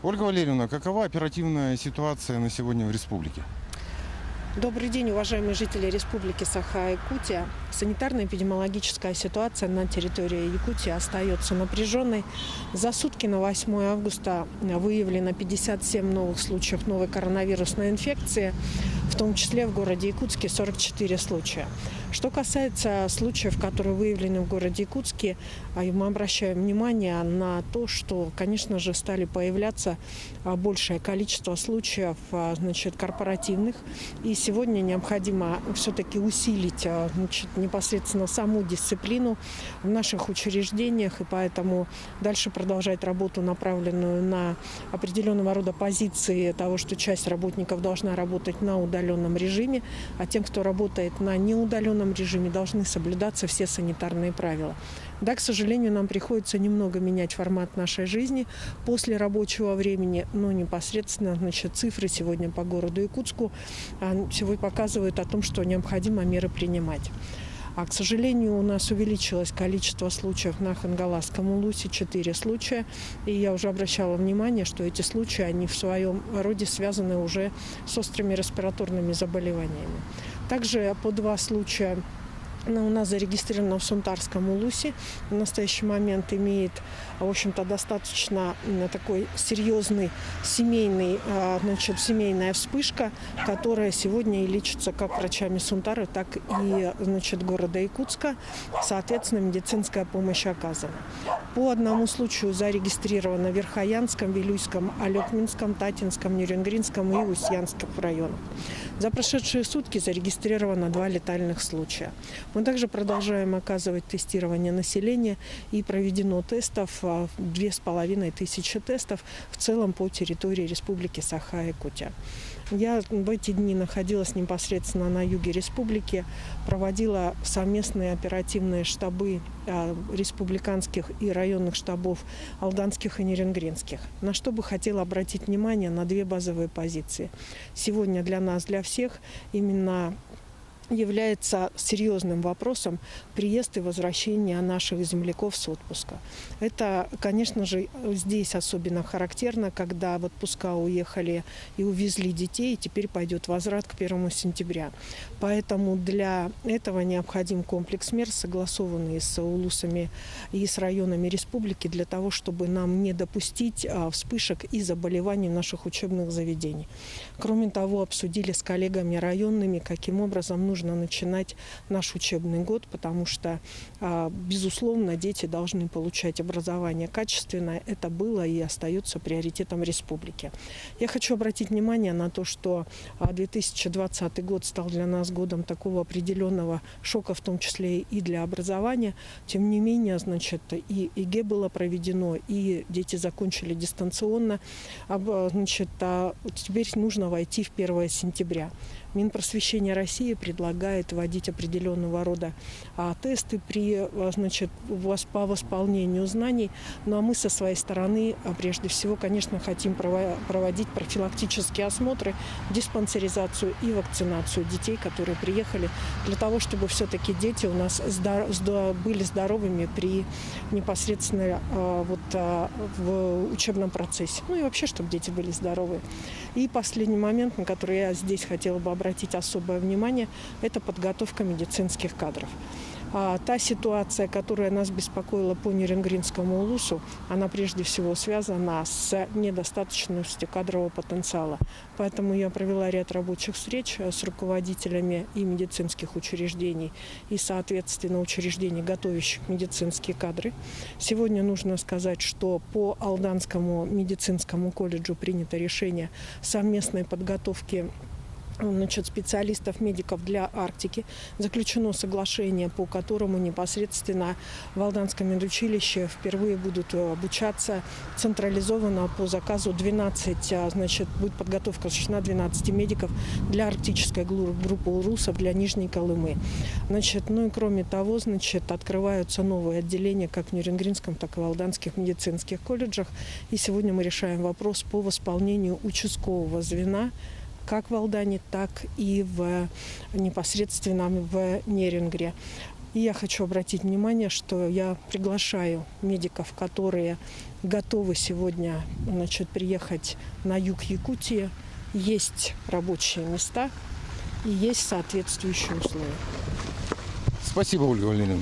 Ольга Валерьевна, какова оперативная ситуация на сегодня в республике? Добрый день, уважаемые жители Республики Саха-Якутия. Санитарно-эпидемиологическая ситуация на территории Якутии остается напряженной. За сутки на 8 августа выявлено 57 новых случаев новой коронавирусной инфекции, в том числе в городе Якутске 44 случая. Что касается случаев, которые выявлены в городе Якутске, мы обращаем внимание на то, что, конечно же, стали появляться большее количество случаев, корпоративных. И сегодня необходимо все-таки усилить, непосредственно саму дисциплину в наших учреждениях, и поэтому дальше продолжать работу, направленную на определенного рода позиции того, что часть работников должна работать на удаленном режиме, а тем, кто работает на неудаленном режиме, должны соблюдаться все санитарные правила. Да, к сожалению, нам приходится немного менять формат нашей жизни после рабочего времени, но непосредственно, цифры сегодня по городу Якутску сегодня показывают о том, что необходимо меры принимать. А, к сожалению, у нас увеличилось количество случаев на Хангаласском улусе, 4 случая. И я уже обращала внимание, что эти случаи, они в своем роде связаны уже с острыми респираторными заболеваниями. Также по 2 случая у нас зарегистрировано в Сунтарском улусе. В настоящий момент имеет, в общем-то, достаточно такой серьезный семейная вспышка, которая сегодня и лечится как врачами Сунтара, так и города Якутска. Соответственно, медицинская помощь оказана. По одному случаю зарегистрировано в Верхоянском, Вилюйском, Алекминском, Татинском, Нерюнгринском и Устьянском районах. За прошедшие сутки зарегистрировано 2 летальных случая. Мы также продолжаем оказывать тестирование населения, и проведено тестов 2500 тестов в целом по территории Республики Саха-Якутия. Я в эти дни находилась непосредственно на юге республики, проводила совместные оперативные штабы республиканских и районных штабов алданских и нерюнгринских. На что бы хотела обратить внимание на 2 базовые позиции. Сегодня для нас, для всех, именно является серьезным вопросом приезд и возвращение наших земляков с отпуска. Это, конечно же, здесь особенно характерно, когда в отпуска уехали и увезли детей, и теперь пойдет возврат к 1 сентября. Поэтому для этого необходим комплекс мер, согласованный с улусами и с районами республики, для того, чтобы нам не допустить вспышек и заболеваний в наших учебных заведениях. Кроме того, обсудили с коллегами районными, каким образом нужно начинать наш учебный год, потому что, безусловно, дети должны получать образование качественное. Это было и остается приоритетом республики. Я хочу обратить внимание на то, что 2020 год стал для нас годом такого определенного шока, в том числе и для образования. Тем не менее, и ЕГЭ было проведено, и дети закончили дистанционно. Теперь нужно войти в 1 сентября. Минпросвещение России предлагает вводить определенного рода тесты по восполнению знаний. Ну а мы со своей стороны, прежде всего, конечно, хотим проводить профилактические осмотры, диспансеризацию и вакцинацию детей, которые приехали, для того, чтобы все-таки дети у нас были здоровыми при непосредственно в учебном процессе. Ну и вообще, чтобы дети были здоровы. И последний момент, на который я здесь хотела бы обратить особое внимание, это подготовка медицинских кадров. Та ситуация, которая нас беспокоила по Нерюнгринскому улусу, она прежде всего связана с недостаточностью кадрового потенциала. Поэтому я провела ряд рабочих встреч с руководителями и медицинских учреждений, и, соответственно, учреждений, готовящих медицинские кадры. Сегодня нужно сказать, что по Алданскому медицинскому колледжу принято решение совместной подготовки специалистов, медиков для Арктики. Заключено соглашение, по которому непосредственно в Алданском медучилище впервые будут обучаться централизованно по заказу 12, будет подготовка осуществлена 12 медиков для арктической группы УРУСов для Нижней Колымы. И кроме того, открываются новые отделения как в Нерюнгринском, так и в Алданских медицинских колледжах. И сегодня мы решаем вопрос по восполнению участкового звена как в Алдане, так и непосредственно в Нерюнгре. И я хочу обратить внимание, что я приглашаю медиков, которые готовы сегодня, значит, приехать на юг Якутии. Есть рабочие места и есть соответствующие условия. Спасибо, Ольга Валерьевна.